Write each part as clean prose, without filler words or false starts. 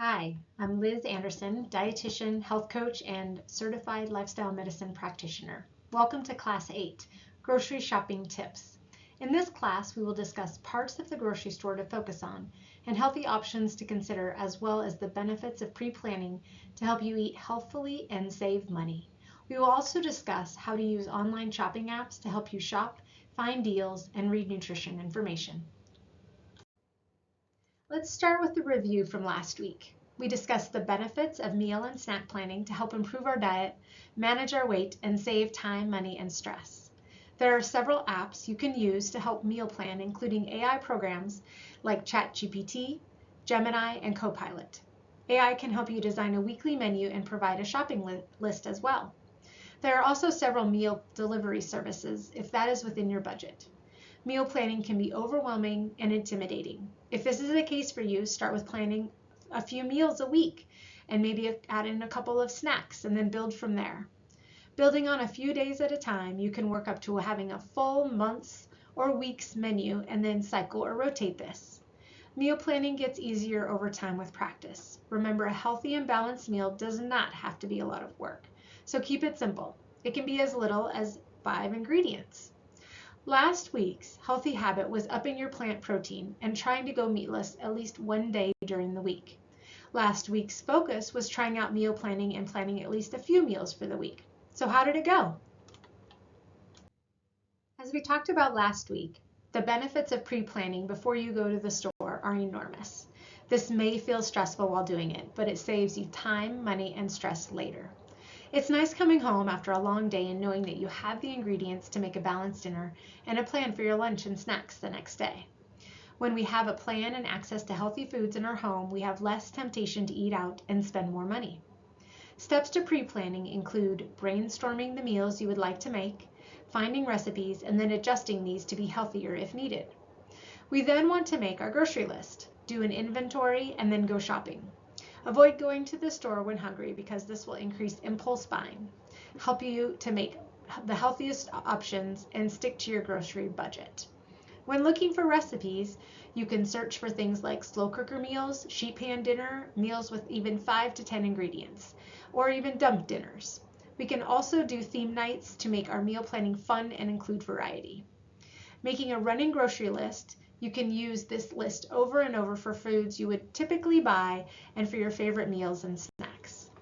Hi, I'm Liz Anderson, dietitian, health coach, and certified lifestyle medicine practitioner. Welcome to Class 8, Grocery Shopping Tips. In this class, we will discuss parts of the grocery store to focus on and healthy options to consider, as well as the benefits of pre-planning to help you eat healthfully and save money. We will also discuss how to use online shopping apps to help you shop, find deals, and read nutrition information. Let's start with the review from last week. We discussed the benefits of meal and snack planning to help improve our diet, manage our weight, and save time, money, and stress. There are several apps you can use to help meal plan, including AI programs like ChatGPT, Gemini, and Copilot. AI can help you design a weekly menu and provide a shopping list as well. There are also several meal delivery services if that is within your budget. Meal planning can be overwhelming and intimidating. If this is the case for you, start with planning a few meals a week and maybe add in a couple of snacks and then build from there. Building on a few days at a time, you can work up to having a full month's or week's menu and then cycle or rotate this. Meal planning gets easier over time with practice. Remember, a healthy and balanced meal does not have to be a lot of work, so keep it simple. It can be as little as 5 ingredients. Last week's healthy habit was upping your plant protein and trying to go meatless at least one day during the week. Last week's focus was trying out meal planning and planning at least a few meals for the week. So how did it go? As we talked about last week, the benefits of pre-planning before you go to the store are enormous. This may feel stressful while doing it, but it saves you time, money, and stress later. It's nice coming home after a long day and knowing that you have the ingredients to make a balanced dinner and a plan for your lunch and snacks the next day. When we have a plan and access to healthy foods in our home, we have less temptation to eat out and spend more money. Steps to pre-planning include brainstorming the meals you would like to make, finding recipes, and then adjusting these to be healthier if needed. We then want to make our grocery list, do an inventory, and then go shopping. Avoid going to the store when hungry because this will increase impulse buying, help you to make the healthiest options, and stick to your grocery budget. When looking for recipes, you can search for things like slow cooker meals, sheet pan dinner, meals with even 5 to 10 ingredients, or even dump dinners. We can also do theme nights to make our meal planning fun and include variety. Making a running grocery list, you can use this list over and over for foods you would typically buy and for your favorite meals and snacks.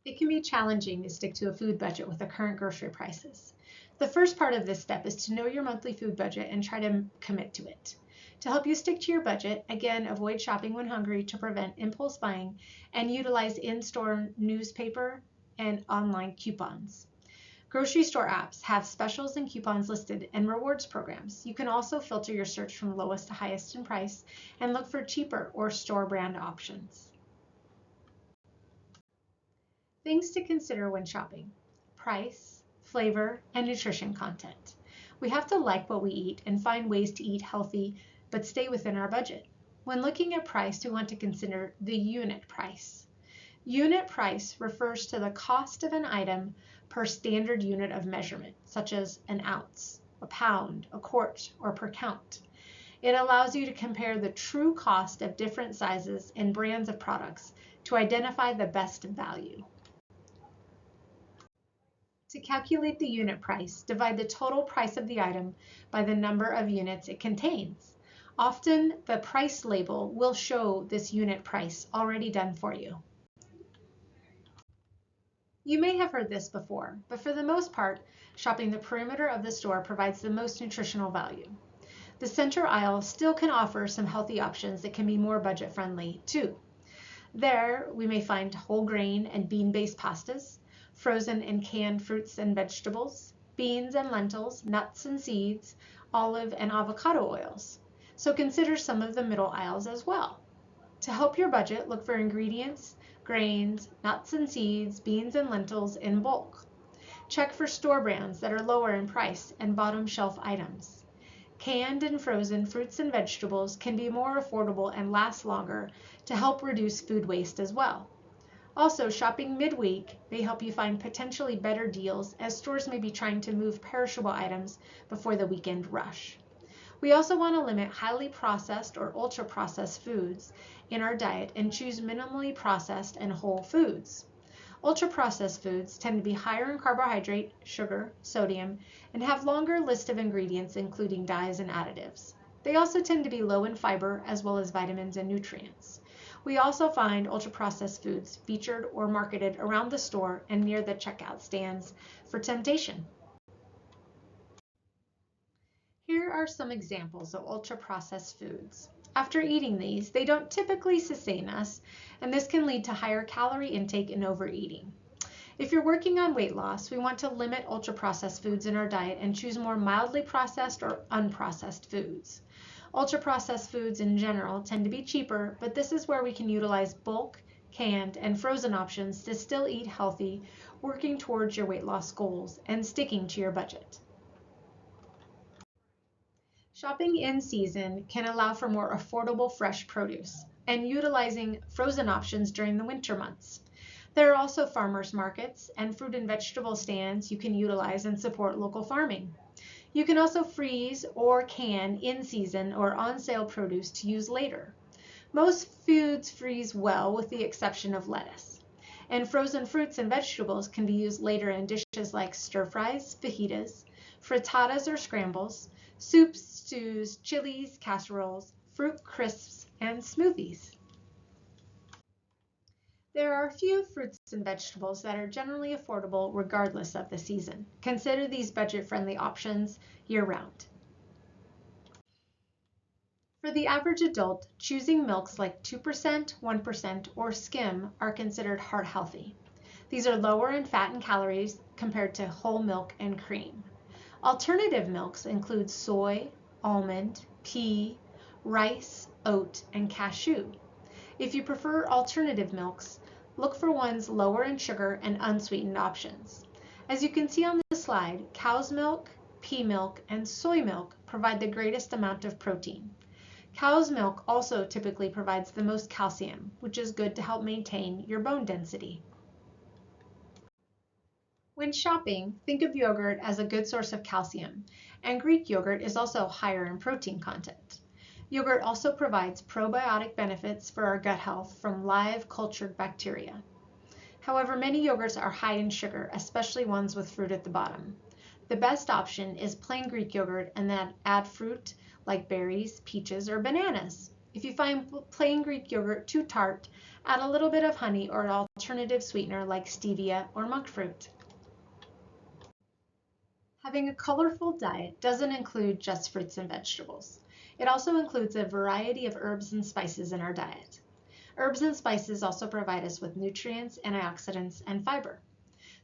It can be challenging to stick to a food budget with the current grocery prices. The first part of this step is to know your monthly food budget and try to commit to it. To help you stick to your budget, again, avoid shopping when hungry to prevent impulse buying and utilize in-store newspaper and online coupons. Grocery store apps have specials and coupons listed and rewards programs. You can also filter your search from lowest to highest in price and look for cheaper or store brand options. Things to consider when shopping: price, flavor, and nutrition content. We have to like what we eat and find ways to eat healthy but stay within our budget. When looking at price, we want to consider the unit price. Unit price refers to the cost of an item per standard unit of measurement, such as an ounce, a pound, a quart, or per count. It allows you to compare the true cost of different sizes and brands of products to identify the best value. To calculate the unit price, divide the total price of the item by the number of units it contains. Often, the price label will show this unit price already done for you. You may have heard this before, but for the most part, shopping the perimeter of the store provides the most nutritional value. The center aisle still can offer some healthy options that can be more budget-friendly too. There, we may find whole grain and bean-based pastas, frozen and canned fruits and vegetables, beans and lentils, nuts and seeds, olive and avocado oils. So consider some of the middle aisles as well. To help your budget, look for ingredients, grains, nuts and seeds, beans and lentils in bulk. Check for store brands that are lower in price and bottom shelf items. Canned and frozen fruits and vegetables can be more affordable and last longer to help reduce food waste as well. Also, shopping midweek may help you find potentially better deals as stores may be trying to move perishable items before the weekend rush. We also want to limit highly processed or ultra-processed foods in our diet and choose minimally processed and whole foods. Ultra-processed foods tend to be higher in carbohydrate, sugar, sodium, and have longer list of ingredients including dyes and additives. They also tend to be low in fiber as well as vitamins and nutrients. We also find ultra-processed foods featured or marketed around the store and near the checkout stands for temptation. Here are some examples of ultra-processed foods. After eating these, they don't typically sustain us, and this can lead to higher calorie intake and overeating. If you're working on weight loss, we want to limit ultra-processed foods in our diet and choose more mildly processed or unprocessed foods. Ultra-processed foods in general tend to be cheaper, but this is where we can utilize bulk, canned, and frozen options to still eat healthy, working towards your weight loss goals and sticking to your budget. Shopping in season can allow for more affordable fresh produce and utilizing frozen options during the winter months. There are also farmers markets and fruit and vegetable stands you can utilize and support local farming. You can also freeze or can in season or on sale produce to use later. Most foods freeze well with the exception of lettuce. And frozen fruits and vegetables can be used later in dishes like stir fries, fajitas, frittatas or scrambles, soups, stews, chilies, casseroles, fruit crisps, and smoothies. There are a few fruits and vegetables that are generally affordable regardless of the season. Consider these budget-friendly options year-round. For the average adult, choosing milks like 2%, 1%, or skim are considered heart healthy. These are lower in fat and calories compared to whole milk and cream. Alternative milks include soy, almond, pea, rice, oat, and cashew. If you prefer alternative milks, look for ones lower in sugar and unsweetened options. As you can see on the slide, cow's milk, pea milk, and soy milk provide the greatest amount of protein. Cow's milk also typically provides the most calcium, which is good to help maintain your bone density. When shopping, think of yogurt as a good source of calcium, and Greek yogurt is also higher in protein content. Yogurt also provides probiotic benefits for our gut health from live cultured bacteria. However, many yogurts are high in sugar, especially ones with fruit at the bottom. The best option is plain Greek yogurt and then add fruit like berries, peaches, or bananas. If you find plain Greek yogurt too tart, add a little bit of honey or an alternative sweetener like stevia or monk fruit. Having a colorful diet doesn't include just fruits and vegetables. It also includes a variety of herbs and spices in our diet. Herbs and spices also provide us with nutrients, antioxidants, and fiber.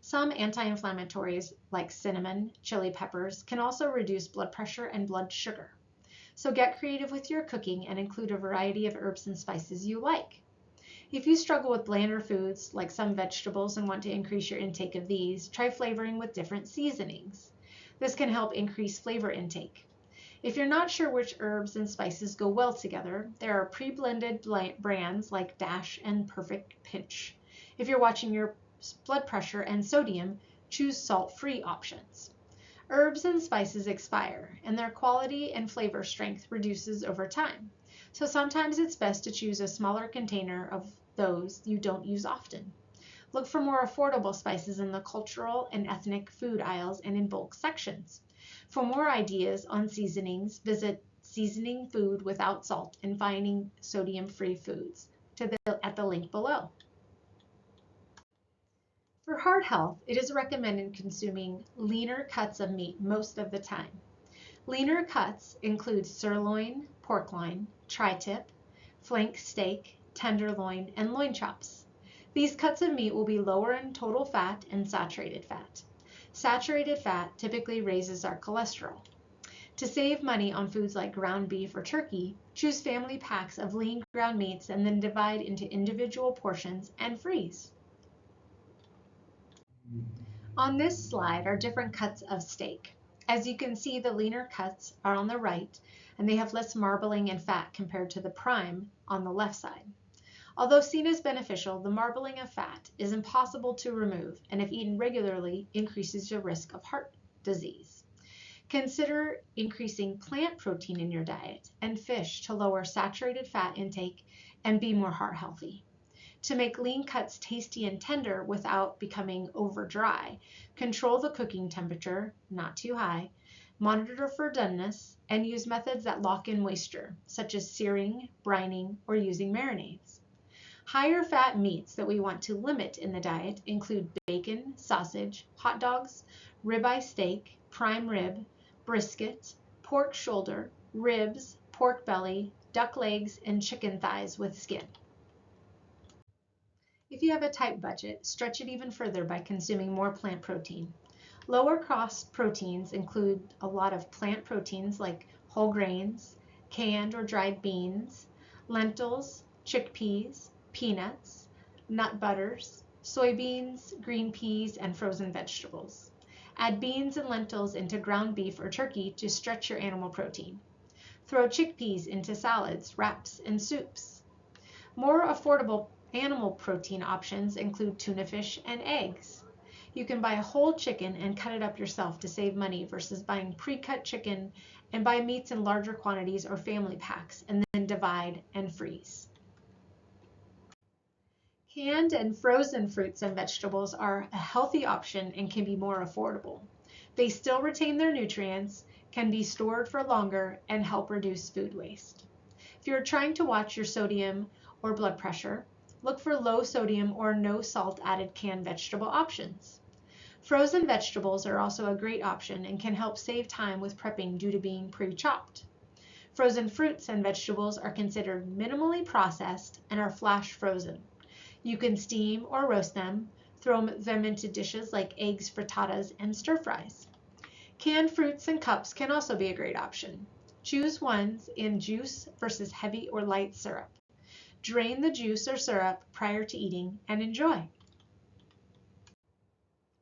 Some anti-inflammatories like cinnamon, chili peppers can also reduce blood pressure and blood sugar. So get creative with your cooking and include a variety of herbs and spices you like. If you struggle with blander foods like some vegetables and want to increase your intake of these, try flavoring with different seasonings. This can help increase flavor intake. If you're not sure which herbs and spices go well together, there are pre-blended brands like Dash and Perfect Pinch. If you're watching your blood pressure and sodium, choose salt-free options. Herbs and spices expire, and their quality and flavor strength reduces over time. So sometimes it's best to choose a smaller container of those you don't use often. Look for more affordable spices in the cultural and ethnic food aisles and in bulk sections. For more ideas on seasonings, visit Seasoning Food Without Salt and Finding Sodium-Free Foods at the link below. For heart health, it is recommended consuming leaner cuts of meat most of the time. Leaner cuts include sirloin, pork loin, tri-tip, flank steak, tenderloin, and loin chops. These cuts of meat will be lower in total fat and saturated fat. Saturated fat typically raises our cholesterol. To save money on foods like ground beef or turkey, choose family packs of lean ground meats and then divide into individual portions and freeze. On this slide are different cuts of steak. As you can see, the leaner cuts are on the right, and they have less marbling and fat compared to the prime on the left side. Although seen as beneficial, the marbling of fat is impossible to remove, and if eaten regularly, increases your risk of heart disease. Consider increasing plant protein in your diet and fish to lower saturated fat intake and be more heart healthy. To make lean cuts tasty and tender without becoming over dry, control the cooking temperature, not too high, monitor for doneness, and use methods that lock in moisture, such as searing, brining, or using marinades. Higher fat meats that we want to limit in the diet include bacon, sausage, hot dogs, ribeye steak, prime rib, brisket, pork shoulder, ribs, pork belly, duck legs, and chicken thighs with skin. If you have a tight budget, stretch it even further by consuming more plant protein. Lower cost proteins include a lot of plant proteins like whole grains, canned or dried beans, lentils, chickpeas, peanuts, nut butters, soybeans, green peas, and frozen vegetables. Add beans and lentils into ground beef or turkey to stretch your animal protein. Throw chickpeas into salads, wraps, and soups. More affordable animal protein options include tuna fish and eggs. You can buy a whole chicken and cut it up yourself to save money versus buying pre-cut chicken and buy meats in larger quantities or family packs and then divide and freeze. Canned and frozen fruits and vegetables are a healthy option and can be more affordable. They still retain their nutrients, can be stored for longer, and help reduce food waste. If you're trying to watch your sodium or blood pressure, look for low sodium or no salt added canned vegetable options. Frozen vegetables are also a great option and can help save time with prepping due to being pre-chopped. Frozen fruits and vegetables are considered minimally processed and are flash frozen. You can steam or roast them, throw them into dishes like eggs, frittatas, and stir fries. Canned fruits and cups can also be a great option. Choose ones in juice versus heavy or light syrup. Drain the juice or syrup prior to eating and enjoy.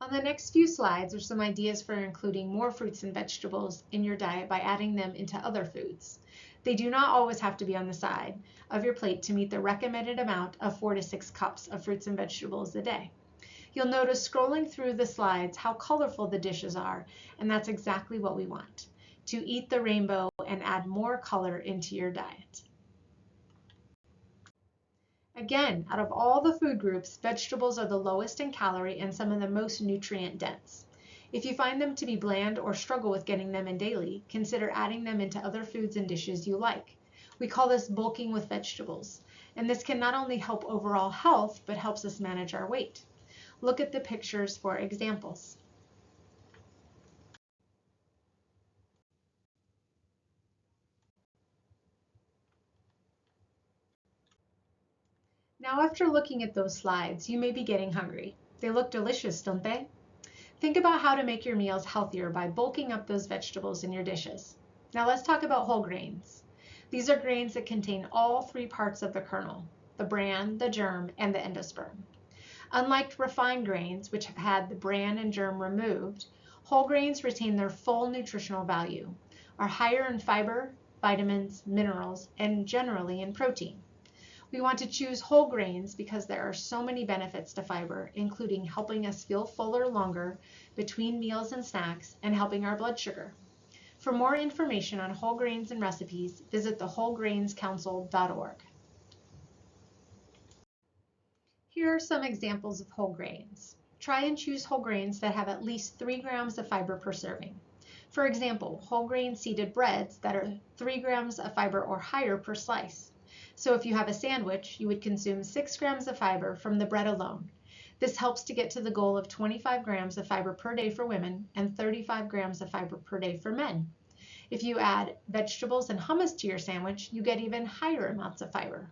On the next few slides are some ideas for including more fruits and vegetables in your diet by adding them into other foods. They do not always have to be on the side of your plate to meet the recommended amount of 4 to 6 cups of fruits and vegetables a day. You'll notice scrolling through the slides how colorful the dishes are, and that's exactly what we want, to eat the rainbow and add more color into your diet. Again, out of all the food groups, vegetables are the lowest in calorie and some of the most nutrient dense. If you find them to be bland or struggle with getting them in daily, consider adding them into other foods and dishes you like. We call this bulking with vegetables, and this can not only help overall health, but helps us manage our weight. Look at the pictures for examples. Now, after looking at those slides, you may be getting hungry. They look delicious, don't they? Think about how to make your meals healthier by bulking up those vegetables in your dishes. Now let's talk about whole grains. These are grains that contain all 3 parts of the kernel, the bran, the germ, and the endosperm. Unlike refined grains, which have had the bran and germ removed, whole grains retain their full nutritional value, are higher in fiber, vitamins, minerals, and generally in protein. We want to choose whole grains because there are so many benefits to fiber, including helping us feel fuller longer between meals and snacks and helping our blood sugar. For more information on whole grains and recipes, visit thewholegrainscouncil.org. Here are some examples of whole grains. Try and choose whole grains that have at least 3 grams of fiber per serving. For example, whole grain seeded breads that are 3 grams of fiber or higher per slice. So if you have a sandwich, you would consume 6 grams of fiber from the bread alone. This helps to get to the goal of 25 grams of fiber per day for women and 35 grams of fiber per day for men. If you add vegetables and hummus to your sandwich, you get even higher amounts of fiber.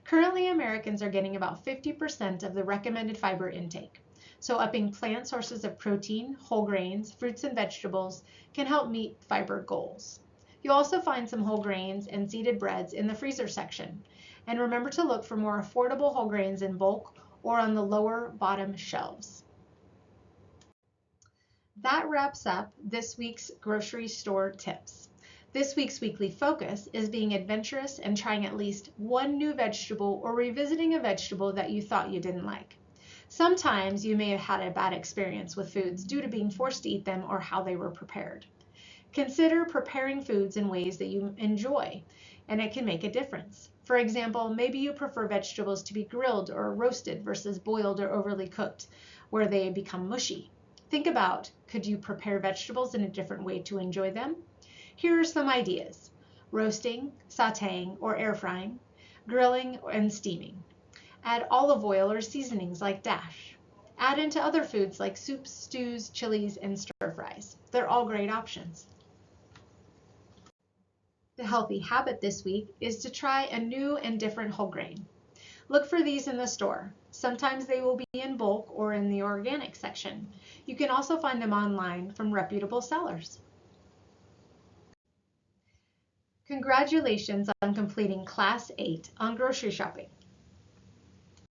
Currently, Americans are getting about 50% of the recommended fiber intake. So upping plant sources of protein, whole grains, fruits, and vegetables can help meet fiber goals. You'll also find some whole grains and seeded breads in the freezer section. And remember to look for more affordable whole grains in bulk or on the lower bottom shelves. That wraps up this week's grocery store tips. This week's weekly focus is being adventurous and trying at least one new vegetable or revisiting a vegetable that you thought you didn't like. Sometimes you may have had a bad experience with foods due to being forced to eat them or how they were prepared. Consider preparing foods in ways that you enjoy, and it can make a difference. For example, maybe you prefer vegetables to be grilled or roasted versus boiled or overly cooked, where they become mushy. Think about, could you prepare vegetables in a different way to enjoy them? Here are some ideas: roasting, sauteing, or air frying, grilling and steaming. Add olive oil or seasonings like dash. Add into other foods like soups, stews, chilies, and stir fries. They're all great options. The healthy habit this week is to try a new and different whole grain. Look for these in the store. Sometimes they will be in bulk or in the organic section. You can also find them online from reputable sellers. Congratulations on completing Class 8 on grocery shopping.